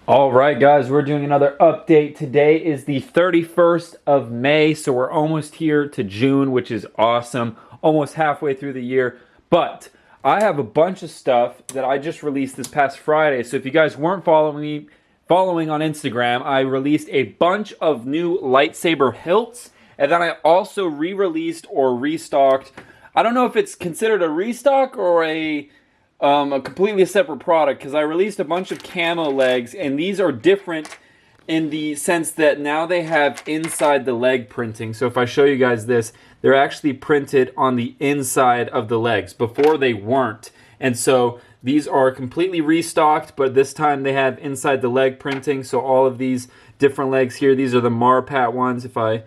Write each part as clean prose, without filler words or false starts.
All right, guys, we're doing another update. Today is the 31st of May, so we're almost here to June, which is awesome. Almost halfway through the year. But I have a bunch of stuff that I just released this past Friday. So if you guys weren't following on Instagram, I released a bunch of new lightsaber hilts, and then I also re-released or restocked. I don't know if it's considered a restock or a completely separate product, because I released a bunch of camo legs, and these are different in the sense that now they have inside the leg printing. So if I show you guys this, they're actually printed on the inside of the legs. Before they weren't. And so these are completely restocked, but this time they have inside the leg printing. So all of these different legs here, these are the Marpat ones. If I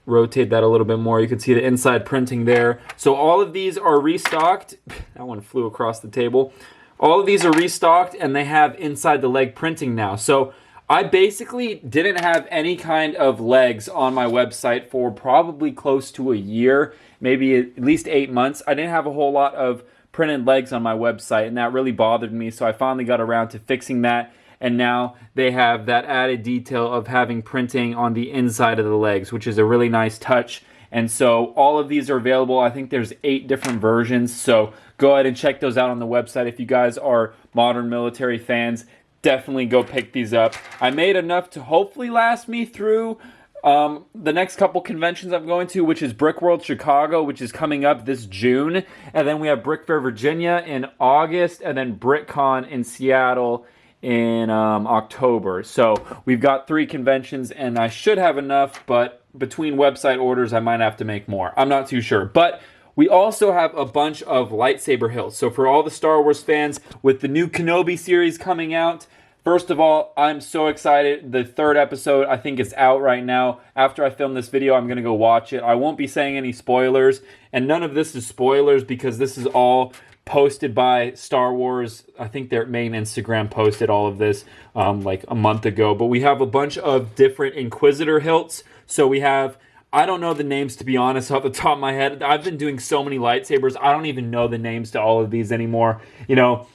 rotate that a little bit more, you can see the inside printing there. So all of these are restocked. That one flew across the table. All of these are restocked, and they have inside the leg printing now. So I basically didn't have any kind of legs on my website for probably close to a year, maybe at least 8 months. I didn't have a whole lot of printed legs on my website, and that really bothered me. So I finally got around to fixing that. And now they have that added detail of having printing on the inside of the legs, which is a really nice touch. And so all of these are available. I think there's 8 different versions. So go ahead and check those out on the website. If you guys are modern military fans, definitely go pick these up. I made enough to hopefully last me through the next couple conventions I'm going to, which is Brickworld Chicago, which is coming up this June. And then we have Brick Fair Virginia in August, and then BrickCon in Seattle in October. So we've got 3 conventions, and I should have enough, but between website orders I might have to make more. I'm not too sure. But we also have a bunch of lightsaber hilts. So for all the Star Wars fans, with the new Kenobi series coming out, first of all, I'm so excited. The 3rd episode, I think, is out right now. After I film this video, I'm going to go watch it. I won't be saying any spoilers, and none of this is spoilers because this is all posted by Star Wars. I think their main Instagram posted all of this like a month ago. But we have a bunch of different Inquisitor hilts. So we have, I don't know the names, to be honest, off the top of my head. I've been doing so many lightsabers, I don't even know the names to all of these anymore. You know,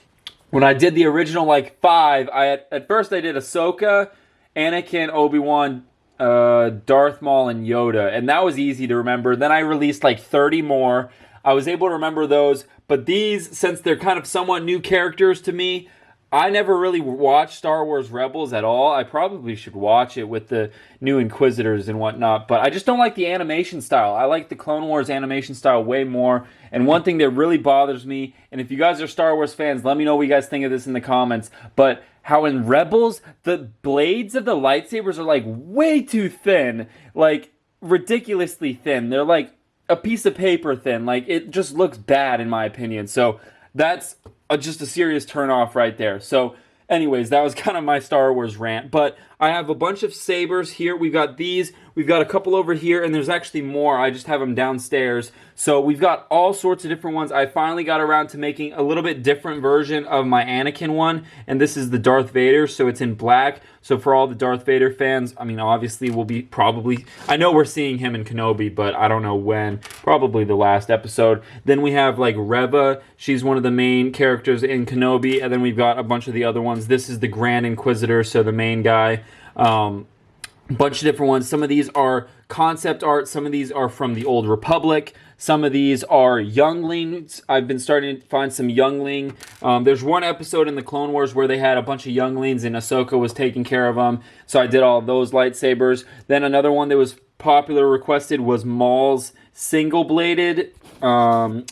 when I did the original like 5, at first I did Ahsoka, Anakin, Obi-Wan, Darth Maul, and Yoda, and that was easy to remember. Then I released like 30 more. I was able to remember those, but these, since they're kind of somewhat new characters to me, I never really watched Star Wars Rebels at all. I probably should watch it with the new Inquisitors and whatnot, but I just don't like the animation style. I like the Clone Wars animation style way more, and one thing that really bothers me, and if you guys are Star Wars fans, let me know what you guys think of this in the comments, but how in Rebels, the blades of the lightsabers are like way too thin, like ridiculously thin. They're like a piece of paper thin. Like, it just looks bad in my opinion. So that's just a serious turnoff right there. So anyways, that was kind of my Star Wars rant. But I have a bunch of sabers here. We've got these. We've got a couple over here, and there's actually more. I just have them downstairs. So we've got all sorts of different ones. I finally got around to making a little bit different version of my Anakin one, and this is the Darth Vader, so it's in black. So for all the Darth Vader fans, I mean, obviously we'll be probably, I know we're seeing him in Kenobi, but I don't know when. Probably the last episode. Then we have like Reva. She's one of the main characters in Kenobi, and then we've got a bunch of the other ones. This is the Grand Inquisitor, so the main guy. Bunch of different ones. Some of these are concept art. Some of these are from the Old Republic. Some of these are younglings. I've been starting to find some youngling. There's one episode in the Clone Wars where they had a bunch of younglings and Ahsoka was taking care of them. So I did all of those lightsabers. Then another one that was popular requested was Maul's single-bladed lightsaber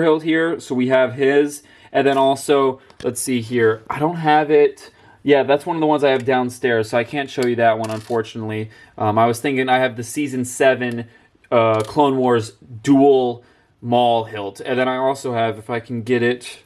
hilt here. So we have his. And then also, let's see here. I don't have it. Yeah, that's one of the ones I have downstairs, so I can't show you that one, unfortunately. I was thinking I have the Season 7 Clone Wars dual Maul hilt. And then I also have, if I can get it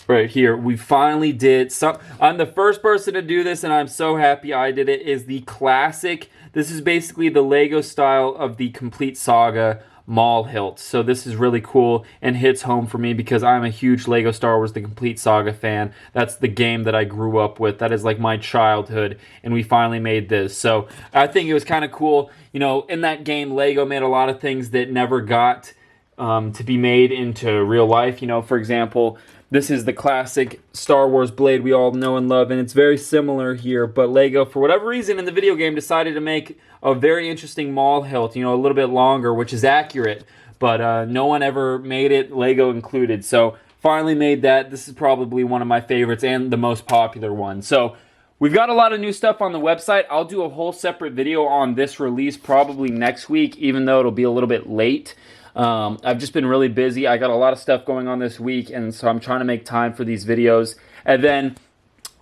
right here, we finally did some. I'm the first person to do this, and I'm so happy I did it, is the classic. This is basically the Lego style of the Complete Saga Maul hilt. So this is really cool and hits home for me because I'm a huge Lego Star Wars The Complete Saga fan. That's the game that I grew up with. That is like my childhood, and we finally made this. So I think it was kind of cool. You know, in that game, Lego made a lot of things that never got to be made into real life. You know, for example, This is the classic Star Wars blade we all know and love, and it's very similar here, but LEGO, for whatever reason in the video game, decided to make a very interesting maul hilt, you know, a little bit longer, which is accurate, but no one ever made it, LEGO included. So finally made that. This is probably one of my favorites and the most popular one. So we've got a lot of new stuff on the website. I'll do a whole separate video on this release probably next week, even though it'll be a little bit late. I've just been really busy. I got a lot of stuff going on this week, and so I'm trying to make time for these videos. And then,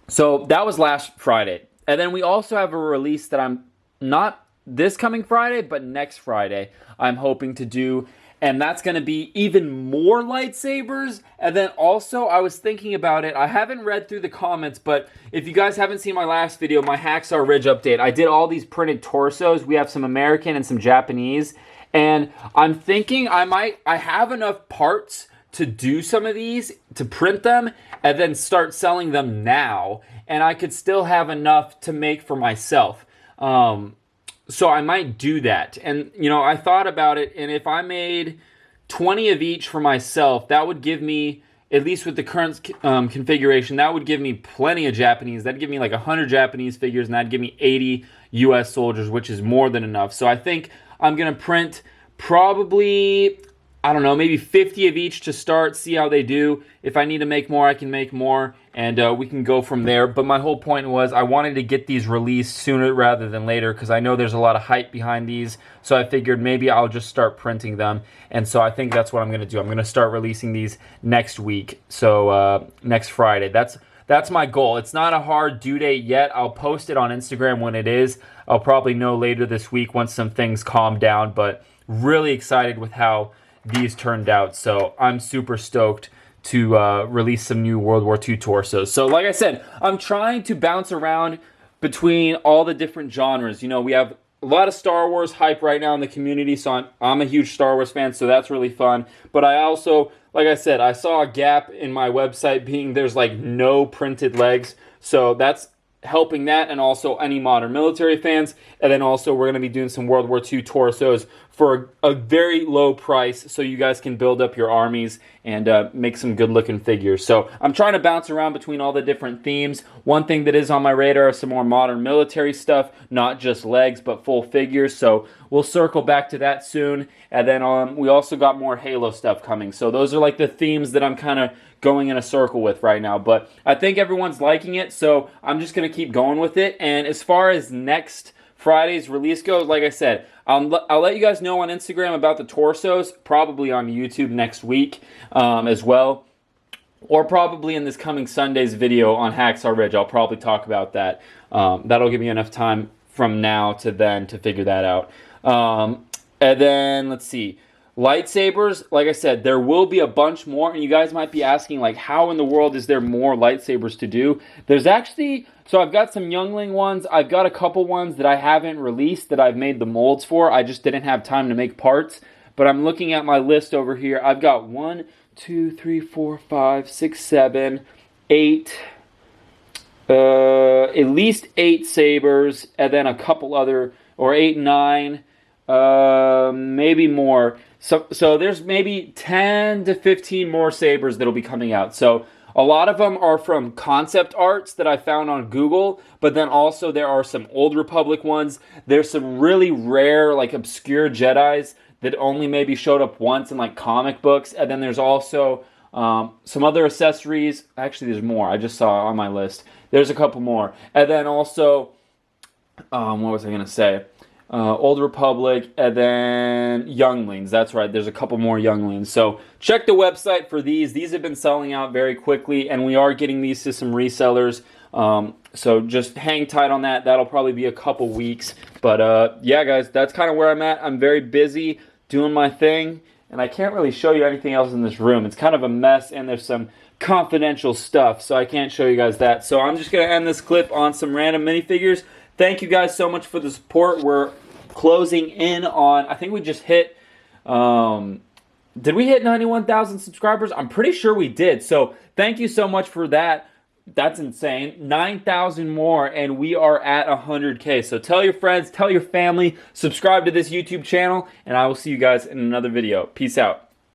so that was last Friday. And then we also have a release that I'm not this coming Friday, but next Friday I'm hoping to do. And that's going to be even more lightsabers. And then also, I was thinking about it. I haven't read through the comments, but if you guys haven't seen my last video, my Hacksaw Ridge update, I did all these printed torsos. We have some American and some Japanese. And I'm thinking I have enough parts to do some of these, to print them, and then start selling them now. And I could still have enough to make for myself. So I might do that. And, you know, I thought about it, and if I made 20 of each for myself, that would give me, at least with the current configuration, that would give me plenty of Japanese. That'd give me like 100 Japanese figures, and that'd give me 80 US soldiers, which is more than enough. So I think I'm going to print probably, I don't know, maybe 50 of each to start, see how they do. If I need to make more, I can make more, and we can go from there. But my whole point was I wanted to get these released sooner rather than later because I know there's a lot of hype behind these. So I figured maybe I'll just start printing them. And so I think that's what I'm going to do. I'm going to start releasing these next week, so next Friday. That's my goal. It's not a hard due date yet. I'll post it on Instagram when it is. I'll probably know later this week once some things calm down, but really excited with how these turned out. So I'm super stoked to release some new World War II torsos. So like I said, I'm trying to bounce around between all the different genres. You know, we have a lot of Star Wars hype right now in the community, so I'm a huge Star Wars fan, so that's really fun. But I also, like I said, I saw a gap in my website being there's like no printed legs, so that's helping that, and also any modern military fans. And then also we're going to be doing some World War II torsos for a very low price so you guys can build up your armies and make some good looking figures. So I'm trying to bounce around between all the different themes. One thing that is on my radar is some more modern military stuff, not just legs but full figures, so we'll circle back to that soon. And then we also got more Halo stuff coming, so those are like the themes that I'm kind of going in a circle with right now. But I think everyone's liking it, so I'm just going to keep going with it. And as far as next Friday's release goes, like I said, I'll let you guys know on Instagram about the torsos, probably on YouTube next week as well, or probably in this coming Sunday's video on Hacksaw Ridge. I'll probably talk about that. That'll give me enough time from now to then to figure that out. And then, let's see. Lightsabers, like I said, there will be a bunch more, and you guys might be asking, like, how in the world is there more lightsabers to do? There's actually, so I've got some Youngling ones. I've got a couple ones that I haven't released that I've made the molds for. I just didn't have time to make parts. But I'm looking at my list over here. I've got 1, 2, 3, 4, 5, 6, 7, 8, at least 8 sabers, and then a couple other, or 8, 9, maybe more. So there's maybe 10 to 15 more sabers that'll be coming out. So a lot of them are from concept arts that I found on Google, but then also there are some Old Republic ones. There's some really rare, like, obscure Jedis that only maybe showed up once in, like, comic books. And then there's also some other accessories. Actually, there's more. I just saw on my list. There's a couple more. And then also, what was I going to say? Old Republic, and then Younglings. That's right, there's a couple more Younglings. So check the website for these. These have been selling out very quickly, and we are getting these to some resellers. So just hang tight on that. That'll probably be a couple weeks. But yeah, guys, that's kind of where I'm at. I'm very busy doing my thing, and I can't really show you anything else in this room. It's kind of a mess, and there's some confidential stuff, so I can't show you guys that. So I'm just going to end this clip on some random minifigures. Thank you guys so much for the support. We're closing in on, I think we just hit, did we hit 91,000 subscribers? I'm pretty sure we did. So thank you so much for that. That's insane. 9,000 more, and we are at 100K. So tell your friends, tell your family, subscribe to this YouTube channel, and I will see you guys in another video. Peace out.